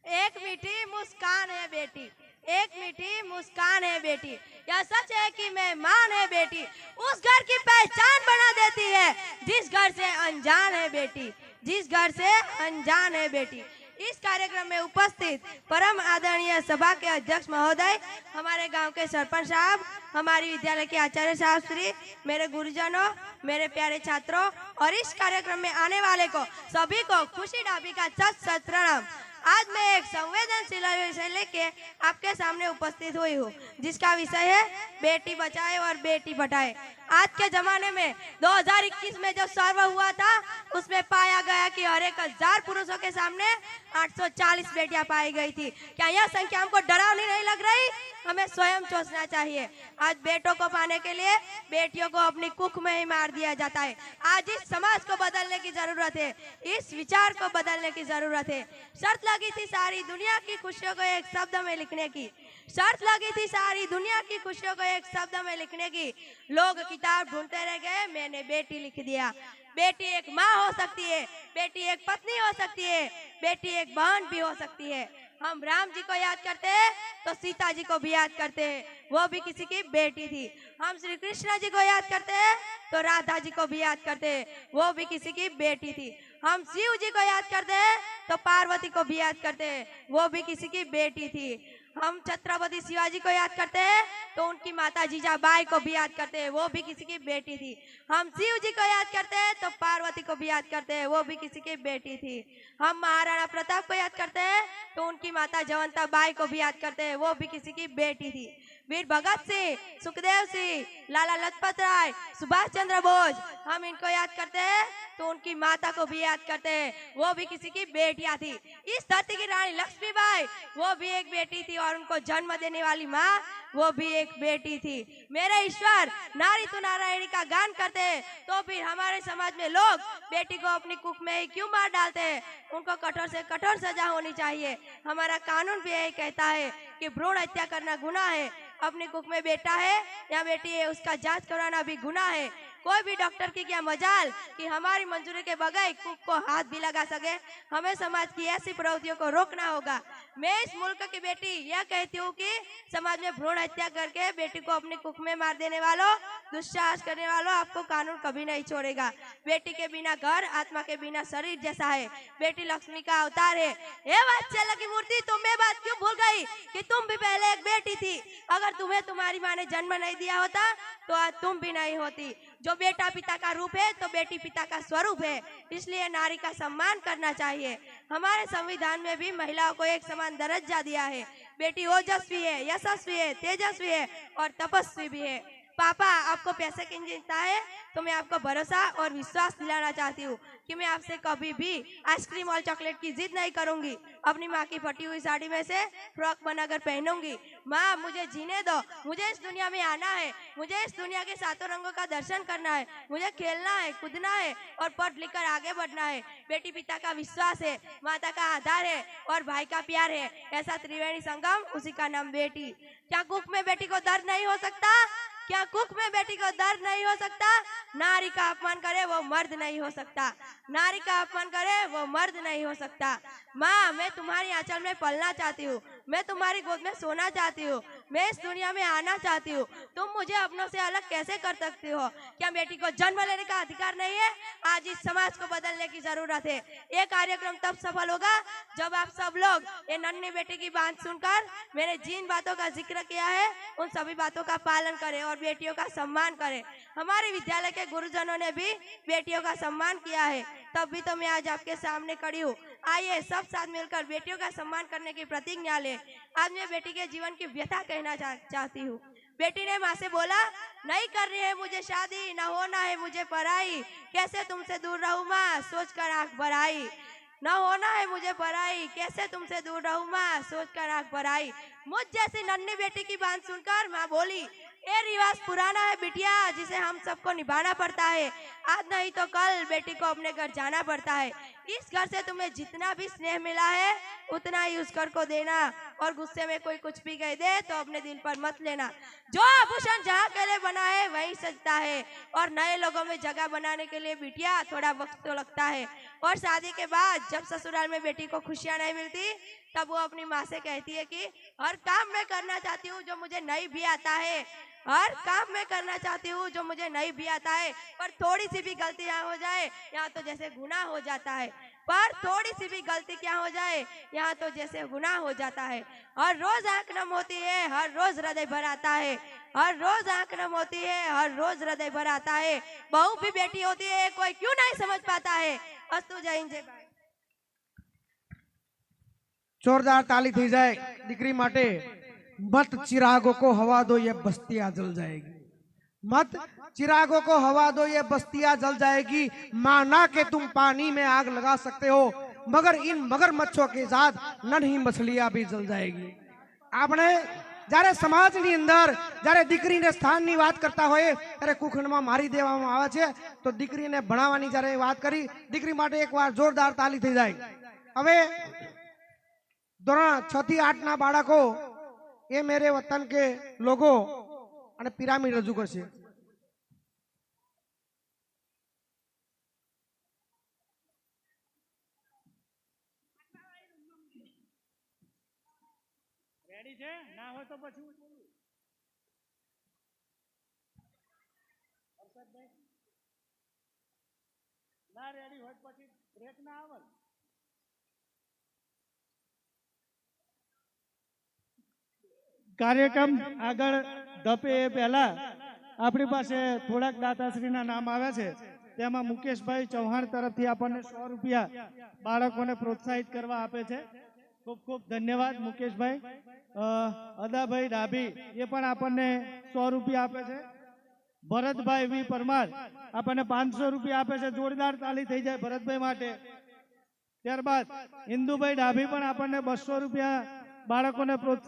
एक मीठी मुस्कान है बेटी, एक मीठी मुस्कान है बेटी। यह सच है कि मेहमान है बेटी, उस घर की पहचान बना देती है जिस घर से अनजान है बेटी, जिस घर से अनजान है बेटी। इस कार्यक्रम में उपस्थित परम आदरणीय सभा के अध्यक्ष महोदय, हमारे गांव के सरपंच साहब, हमारी विद्यालय के आचार्य साहब श्री, मेरे गुरुजनों, मेरे प्यारे छात्रों और इस कार्यक्रम में आने वाले को सभी को खुशी डाबी का सत सत प्रणाम। आज मैं एक संवेदनशील विषय लेके आपके सामने उपस्थित हुई हूँ, जिसका विषय है बेटी बचाए और बेटी पढ़ाए। आज के जमाने में 2021 में जो सर्वे हुआ था, उसमें पाया गया कि हर 1000 पुरुषों के सामने 840 बेटियां पाई गई थी। क्या यह संख्या हमको डरावनी नहीं लग रही? हमें स्वयं सोचना चाहिए। आज बेटों को पाने के लिए बेटियों को अपनी कुख में ही मार दिया जाता है। आज इस समाज को बदलने की जरूरत है, इस विचार को बदलने की जरूरत है। शर्त लगी थी सारी दुनिया की खुशियों को एक शब्द में लिखने की, शर्त लगी थी सारी दुनिया की खुशियों को एक शब्द में लिखने की। लोग किताब ढूंढते रह गए, मैंने बेटी लिख दिया। बेटी एक माँ हो सकती है, बेटी एक पत्नी हो सकती है, बेटी एक बहन भी हो सकती है। हम राम जी को याद करते हैं तो सीता जी को भी याद करते हैं, वो भी किसी की बेटी थी। हम श्री कृष्ण जी को याद करते हैं तो राधा जी को भी याद करते हैं, वो भी किसी की बेटी थी। हम शिव जी को याद करते हैं तो पार्वती को भी याद करते हैं, वो भी किसी की बेटी थी। हम छत्रपति शिवाजी को याद करते हैं तो उनकी माता जीजाबाई को भी याद करते हैं, वो भी किसी की बेटी थी। हम शिव जी को याद करते हैं तो पार्वती को भी याद करते हैं, वो भी किसी की बेटी थी। हम महाराणा प्रताप को याद करते हैं तो उनकी माता जयवंता बाई को भी याद करते हैं, वो भी किसी की बेटी थी। वीर भगत सिंह, सुखदेव सिंह, लाला लाजपत राय, सुभाष चंद्र बोस, हम इनको याद करते हैं तो उनकी माता को भी याद करते हैं, वो भी किसी की बेटियां थी। इस धरती की रानी लक्ष्मीबाई, वो भी एक बेटी थी और उनको जन्म देने वाली माँ, वो भी एक बेटी थी। मेरे ईश्वर नारी तो नारायणी का गान करते हैं, तो फिर हमारे समाज में लोग बेटी को अपनी कुख में ही क्यों मार डालते हैं? उनको कठोर से कठोर सजा होनी चाहिए। हमारा कानून भी यही कहता है कि भ्रूण हत्या करना गुनाह है। अपनी कुख में बेटा है या बेटी है, उसका जांच कराना भी गुनाह है। कोई भी डॉक्टर की क्या मजाल कि हमारी मंजूरी के बगैर कुक को हाथ भी लगा सके। हमें समाज की ऐसी प्रवृत्तियों को रोकना होगा। मैं इस मुल्क की बेटी यह कहती हूँ कि समाज में भ्रूण हत्या करके बेटी को अपनी कुख में मार देने वालों, दुस्साहस करने वालों, आपको कानून कभी नहीं छोड़ेगा। बेटी के बिना घर, आत्मा के बिना शरीर जैसा है। बेटी लक्ष्मी का अवतार है। हे वात्सल्य की मूर्ति, तुम ये बात क्यों भूल गई कि तुम भी पहले एक बेटी थी? अगर तुम्हें तुम्हारी माँ ने जन्म नहीं दिया होता तो आज तुम भी नहीं होती। जो बेटा पिता का रूप है तो बेटी पिता का स्वरूप है, इसलिए नारी का सम्मान करना चाहिए। हमारे संविधान में भी महिलाओं को एक समान दर्जा दिया है। बेटी ओजस्वी है, यशस्वी है, तेजस्वी है और तपस्वी भी है। पापा, आपको पैसे की चिंता है तो मैं आपको भरोसा और विश्वास दिलाना चाहती हूँ कि मैं आपसे कभी भी आइसक्रीम और चॉकलेट की जिद नहीं करूंगी। अपनी माँ की फटी हुई साड़ी में से फ्रॉक बनाकर पहनूंगी। माँ, मुझे जीने दो, मुझे इस दुनिया में आना है, मुझे इस दुनिया के सातों रंगों का दर्शन करना है, मुझे खेलना है, कूदना है और पढ़ लिख कर आगे बढ़ना है। बेटी पिता का विश्वास है, माता का आधार है और भाई का प्यार है। ऐसा त्रिवेणी संगम, उसी का नाम बेटी। क्या कुख में बेटी को दर्द नहीं हो सकता? क्या कुख में बेटी को दर्द नहीं हो सकता? नारी का अपमान करे वो मर्द नहीं हो सकता, नारी का अपमान करे वो मर्द नहीं हो सकता। माँ, मैं तुम्हारी आंचल में पलना चाहती हूँ, मैं तुम्हारी गोद में सोना चाहती हूँ, मैं इस दुनिया में आना चाहती हूँ। तुम मुझे अपनों से अलग कैसे कर सकती हो? क्या बेटी को जन्म लेने का अधिकार नहीं है? आज इस समाज को बदलने की जरूरत है। ये कार्यक्रम तब सफल होगा जब आप सब लोग ये नन्ही बेटी की बात सुनकर मैंने जिन बातों का जिक्र किया है उन सभी बातों का पालन करें और बेटियों का सम्मान करें। हमारे विद्यालय के गुरुजनों ने भी बेटियों का सम्मान किया है, तब भी तो मैं आज आपके सामने खड़ी हूँ। आइए सब साथ मिलकर बेटियों का सम्मान करने की प्रतिज्ञा लें। आज मैं बेटी के जीवन की व्यथा कहना चाहती हूँ। बेटी ने माँ से बोला, नहीं करनी है मुझे शादी, न होना है मुझे पढ़ाई, कैसे तुमसे दूर रहूं माँ, सोच कर आंख भर आई। न होना है मुझे पढ़ाई, कैसे तुमसे दूर रहूं माँ, सोच कर आंख भर आई। मुझ जैसी नन्ही बेटी की बात सुनकर माँ बोली, ये रिवाज पुराना है बिटिया, जिसे हम सबको निभाना पड़ता है। आज नहीं तो कल बेटी को अपने घर जाना पड़ता है। इस घर से तुम्हें जितना भी स्नेह मिला है उतना ही उस घर को देना, और गुस्से में कोई कुछ भी कह दे तो अपने दिल पर मत लेना। जो आभूषण जहाँ के लिए बना है वही सजता है, और नए लोगों में जगह बनाने के लिए बिटिया थोड़ा वक्त तो लगता है। और शादी के बाद जब ससुराल में बेटी को खुशियां नहीं मिलती तब वो अपनी माँ से कहती है कि हर काम मैं करना चाहती हूँ जो मुझे नहीं भी आता है, हर काम मैं करना चाहती हूँ जो मुझे नहीं भी आता है, पर थोड़ी सी भी गलती यहाँ हो जाए यहाँ तो जैसे गुनाह हो जाता है, पर थोड़ी सी भी गलती क्या हो जाए यहाँ तो जैसे गुनाह हो जाता है। हर रोज आंख नम होती है, हर रोज हृदय भर आता है, हर रोज आंख नम होती है, हर रोज हृदय भर आता है। बहू भी बेटी होती है, कोई क्यों नहीं समझ पाता है। अस्तु, जय हिंद, जय भारत। जोरदार ताली थी जाए दीकरी माटे। मत चिरागों को हवा दो ये बस्तियां जल जाएगी, मत चिरागों को हवा दो ये बस्तियां जल जाएगी। माना कि तुम पानी में आग लगा सकते हो मगर इन मगरमच्छों के साथ नन्ही मछलियां भी जल जाएगी। आपने जारे समाज ની અંદર જારે દીકરીને સ્થાનની વાત કરતા હોય ત્યારે કુખંડમાં મારી દેવામાં આવે છે, તો દીકરીને ભણાવવાની જારે વાત કરી દીકરી માટે એકવાર જોરદાર તાલી થઈ જાય। હવે ધોરણ 6 થી 8 ના બાળકો એ મેરે વતન કે લોગો અને પિરામિડ રજૂ કરશે। રેડી છે? ના હોય તો પછી હું બોલું। હર્ષદભાઈ ના રેડી હોય પછી બ્રેક ના આવે। કાર્યક્રમ આગળ ધપે એ પહેલા આપણી પાસે થોડાક દાતાશ્રીના નામ આવ્યા છે, તેમાં મુકેશભાઈ ચૌહાણ તરફથી આપણને 100 રૂપિયા બાળકોને પ્રોત્સાહિત કરવા આપે છે। ખૂબ ખૂબ ધન્યવાદ મુકેશભાઈ। અદાભાઈ ડાભી એ પણ આપણને 100 રૂપિયા આપે છે। ભરતભાઈ વી પરમાર આપણને 500 રૂપિયા આપે છે। જોરદાર તાલી થઈ જાય ભરતભાઈ માટે। ત્યારબાદ ઇન્દુભાઈ ડાભી પણ આપણને 200 રૂપિયા બાળકોને પ્રોત્સાહિત